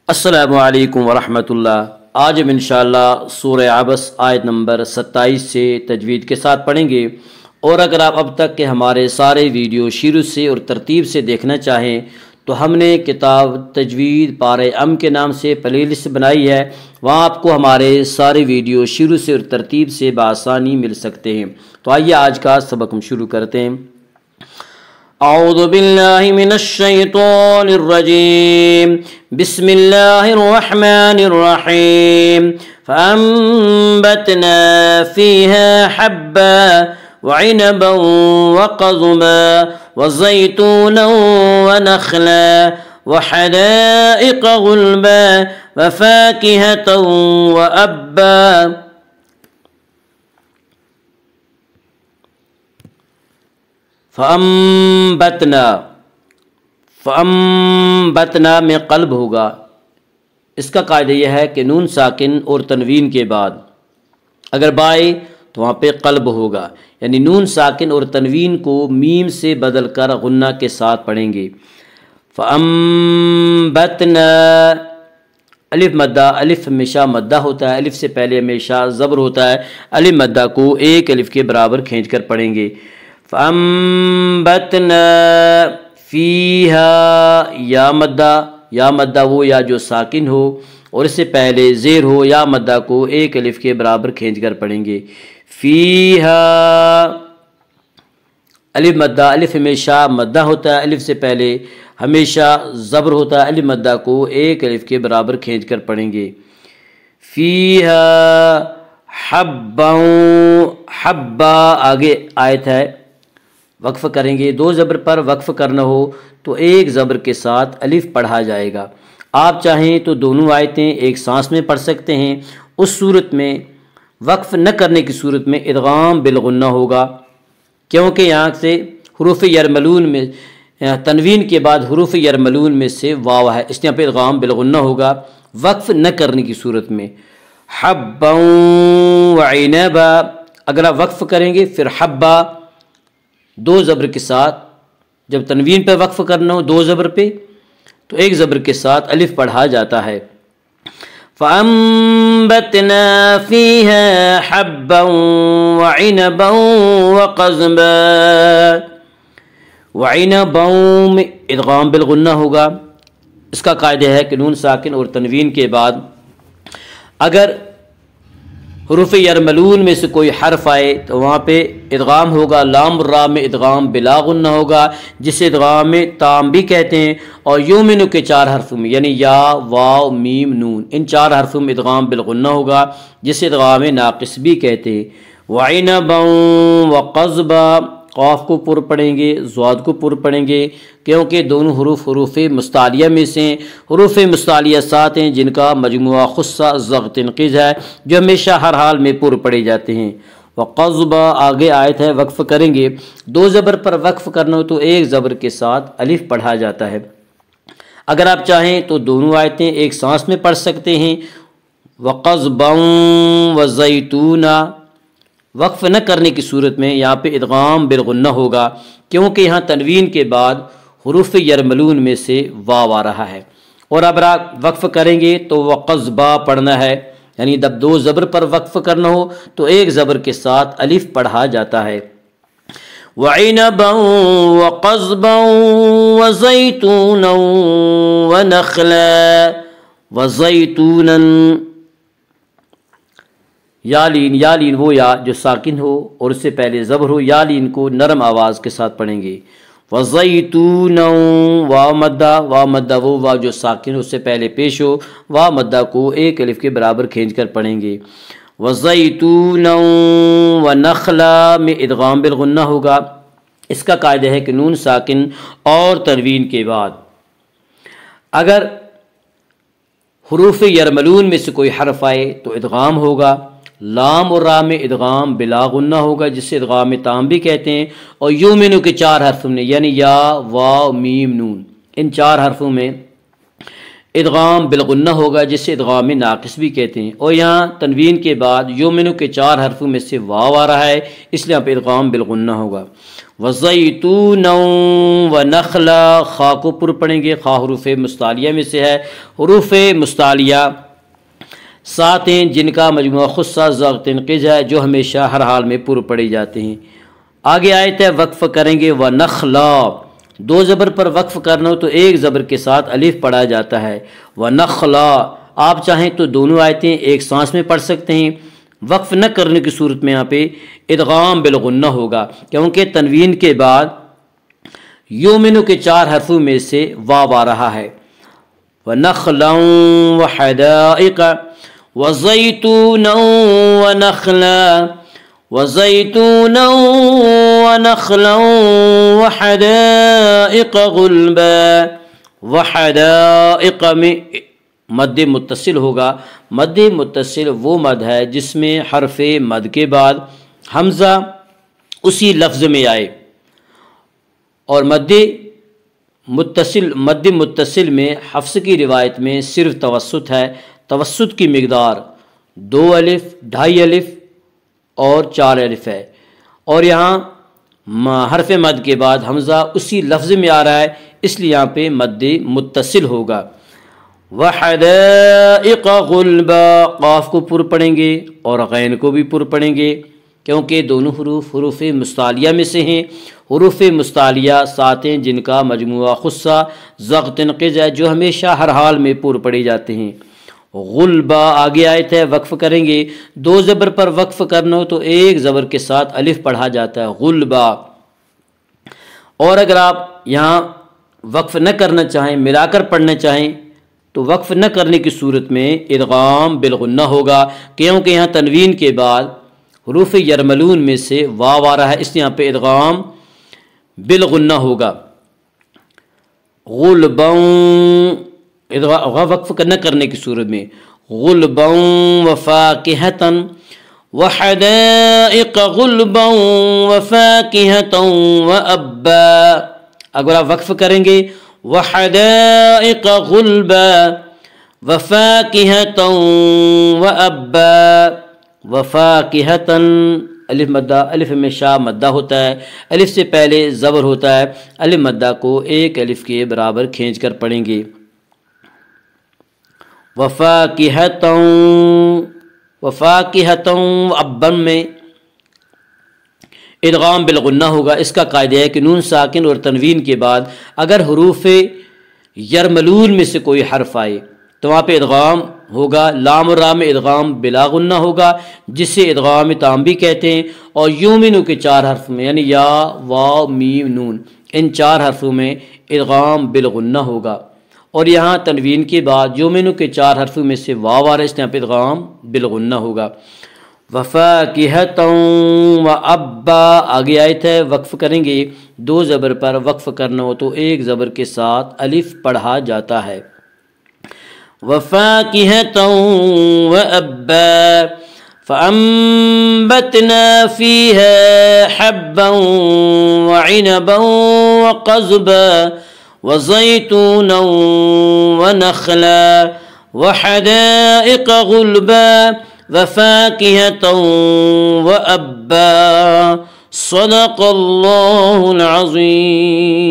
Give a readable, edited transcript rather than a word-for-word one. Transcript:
السلام علیکم ورحمۃ اللہ۔ آج ہم انشاءاللہ سورہ عبس آیت نمبر 27 سے تجوید کے ساتھ پڑھیں گے، اور اگر آپ اب تک کے ہمارے سارے ویڈیو شروع سے اور ترتیب سے دیکھنا چاہیں تو ہم نے کتاب تجوید پارہ ام کے نام سے پلے لسٹ بنائی ہے، وہاں آپ کو ہمارے سارے ویڈیو شروع سے اور ترتیب سے بآسانی مل سکتے ہیں۔ تو آئیے آج کا سبق ہم شروع کرتے ہیں۔ اعوذ باللہ من الشیطان الرجیم، بسم اللہ الرحمن الرحیم، فانبتنا فیہا حبا وعنبا وقضبا وزیتونا ونخلا وحدائق غلبا وفاکہتا وابا۔ فَأَنبَتْنَا میں قلب ہوگا، اس کا قاعدہ یہ ہے کہ نون ساکن اور تنوین کے بعد اگر بائے تو وہاں پہ قلب ہوگا، یعنی نون ساکن اور تنوین کو میم سے بدل کر غنہ کے ساتھ پڑھیں گے۔ فَأَنبَتْنَا الف مدہ، الف ہمیشہ مدہ ہوتا ہے، الف سے پہلے ہمیشہ زبر ہوتا ہے، الف مدہ کو ایک الف کے برابر کھینچ کر پڑھیں گے۔ فَأَنبَتْنَا فِيهَا یا مدہ وہ یا جو ساکن ہو اور اس سے پہلے زیر ہو، یا مدہ کو ایک الف کے برابر کھینچ کر پڑھیں گے۔ فیہا الف مدہ، الف ہمیشہ مدہ ہوتا ہے، الف سے پہلے ہمیشہ زبر ہوتا ہے، الف مدہ کو ایک الف کے برابر کھینچ کر پڑھیں گے۔ فیہا حبا، حبا آگے آیت ہے، وقف کریں گے، دو زبر پر وقف کرنا ہو تو ایک زبر کے ساتھ الف پڑھا جائے گا۔ آپ چاہیں تو دونوں آیتیں ایک سانس میں پڑھ سکتے ہیں، اس صورت میں وقف نہ کرنے کی صورت میں ادغام بالغنہ ہوگا، کیونکہ یہاں سے حروف یرملون میں تنوین کے بعد حروف یرملون میں سے واو ہے، اس لیے یہاں پہ ادغام بالغنہ ہوگا وقف نہ کرنے کی صورت میں۔ حبا وعنبا، اگر آپ وقف کریں گے پھر حبا دو زبر کے ساتھ، جب تنوین پہ وقف کرنا ہو دو زبر پہ تو ایک زبر کے ساتھ الف پڑھا جاتا ہے۔ فَأَنبَتْنَا فِيهَا حَبًّا وَعِنَبًا وَقَضْبًا، وَعِنَبًا میں ادغام بالغنہ ہوگا، اس کا قاعدہ ہے کہ نون ساکن اور تنوین کے بعد اگر حروف یرملون میں سے کوئی حرف آئے تو وہاں پہ ادغام ہوگا، لام را میں ادغام بلا غنہ ہوگا جسے ادغام تام بھی کہتے ہیں، اور یومنو کے چار حرفوں میں یعنی یا واو میم نون ان چار حرفوں میں ادغام بالغنہ ہوگا جسے ادغام ناقص بھی کہتے ہیں۔ وعنبا وقضبا، قاف کو پر پڑھیں گے، ضاد کو پر پڑھیں گے، کیونکہ دونوں حروف مستعلیہ میں سے حروف مستعلیہ 7 ہیں جن کا مجموعہ خصہ ضغط تنقیز ہے جو ہمیشہ ہر حال میں پر پڑے جاتے ہیں۔ وقضبا آگے آیت ہے، وقف کریں گے، دو زبر پر وقف کرنا ہو تو ایک زبر کے ساتھ الف پڑھا جاتا ہے۔ اگر آپ چاہیں تو دونوں آیتیں ایک سانس میں پڑھ سکتے ہیں۔ وقضبا وزیتونا، وقف نہ کرنے کی صورت میں یہاں پہ ادغام بالغنہ ہوگا کیونکہ یہاں تنوین کے بعد حروف یرملون میں سے واو آ رہا ہے، اور اب آپ وقف کریں گے تو وقضبا پڑھنا ہے، یعنی جب دو زبر پر وقف کرنا ہو تو ایک زبر کے ساتھ الف پڑھا جاتا ہے۔ وعنبا وقضبا وزیتونا ونخلا وزیتونا، یا لین وہ یا جو ساکن ہو اور اس سے پہلے زبر ہو، یا لین کو نرم آواز کے ساتھ پڑھیں گے۔ وزیتونا واو مدہ وہ واو جو ساکن ہو اس سے پہلے پیش ہو، واو مدہ کو ایک الف کے برابر کھینچ کر پڑھیں گے۔ وزیتونا ونخلا میں ادغام بالغنہ ہوگا، اس کا قاعدہ ہے کہ نون ساکن اور تنوین کے بعد اگر حروف یرملون میں سے کوئی حرف آئے تو ادغام ہوگا، لام اور را میں ادغام بلا غنہ ہوگا جسے ادغام تام بھی کہتے ہیں، اور یومنو کے چار حرفوں میں یعنی یا واو میم نون ان چار حرفوں میں ادغام بالغنہ ہوگا جسے ادغام ناقص بھی کہتے ہیں، اور یہاں تنوین کے بعد یومنو کے چار حرفوں میں سے واو آ رہا ہے اس لیے یہاں پہ ادغام بالغنہ ہوگا۔ وزیتون و نخلا، خا کو پر پڑھیں گے، خا حروف مستعلیہ میں سے ہے۔ حروف مستعلیہ 7 ہیں جن کا مجموعہ خصہ ضغط قز ہے، جو ہمیشہ ہر حال میں پر پڑے جاتے ہیں۔ آگے آیت ہے وقف کریں گے و نخلا، 2 زبر پر وقف کرنا ہو تو 1 زبر کے ساتھ الف پڑھا جاتا ہے، و نخلا۔ آپ چاہیں تو دونوں آیتیں ایک سانس میں پڑھ سکتے ہیں، وقف نہ کرنے کی صورت میں یہاں پہ ادغام بالغنہ ہوگا، کیونکہ تنوین کے بعد یومنو کے 4 حرفوں میں سے واو آ رہا ہے۔ وَنَخْلًا وَحَدَائِقَ وَزَيْتُونًا وَنَخْلًا وَزَيْتُونًا وَنَخْلًا وَحَدَائِقَ غُلْبًا، وحدائق میں مد متصل ہوگا۔ مد متصل وہ مد ہے جس میں حرف مد کے بعد حمزہ اسی لفظ میں آئے، اور مد متصل میں حفص کی روایت میں صرف توسط ہے۔ توسط کی مقدار 2 الف، 2.5 الف اور 4 الف ہے، اور یہاں حرف مد کے بعد حمزہ اسی لفظ میں آ رہا ہے، اس لیے یہاں پہ مد متصل ہوگا۔ وحدائق غلبا، قاف کو پر پڑھیں گے اور غین کو بھی پر پڑھیں گے، کیونکہ دونوں حروف مستعلیہ میں سے ہیں۔ حروف مستعلیہ 7 ہیں جن کا مجموعہ خصہ ضغط قز ہے، جو ہمیشہ ہر حال میں پر پڑے جاتے ہیں۔ غلبا آگے آیت ہے وقف کریں گے، 2 زبر پر وقف کرنا ہو تو 1 زبر کے ساتھ الف پڑھا جاتا ہے، غلبا۔ اور اگر آپ یہاں وقف نہ کرنا چاہیں، ملا کر پڑھنا چاہیں تو وقف نہ کرنے کی صورت میں ادغام بالغنہ ہوگا، کیونکہ یہاں تنوین کے بعد حروف یرملون میں سے واو آ رہا ہے، اس لیے یہاں پہ ادغام بالغنہ ہوگا۔ غلباً، وقف نہ کرنے کی صورت میں غلباً وفاکہتاً وحدائق غلباً وفاکہتاً وابا۔ اگر آپ وقف کریں گے وحدائق غلبا وفاکہتاً وابا، وفاکہتاً الف مدہ، الف میں شا مدہ ہوتا ہے، الف سے پہلے زبر ہوتا ہے، الف مدہ کو 1 الف کے برابر کھینچ کر پڑھیں گے۔ وفاکہتاً، وفاکہتاً ابن میں ادغام بالغنہ ہوگا۔ اس کا قاعدہ ہے کہ نون ساکن اور تنوین کے بعد اگر حروف یرملون میں سے کوئی حرف آئے تو وہاں پہ ادغام ہوگا۔ لام اور را میں ادغام بلا غنہ ہوگا، جسے ادغام تام بھی کہتے ہیں، اور یومنو کے 4 حرف میں یعنی یا، واو، میم، نون، ان 4 حرفوں میں ادغام بالغنہ ہوگا، اور یہاں تنوین کے بعد یومنو کے 4 حرفوں میں سے واو آ رہا ہے، اس یہاں پہ ادغام بالغنہ ہوگا۔ وفاکہتاً وابا آگے آیت ہے وقف کریں گے، 2 زبر پر وقف کرنا ہو تو 1 زبر کے ساتھ الف پڑھا جاتا ہے۔ وفاکہتاً وابا فانبتنا فیہا حبا وعنبا وقضبا وزیتونا ونخلا وحدائق غلبا وفاکہتاً وابا۔ صدق اللہ العظیم۔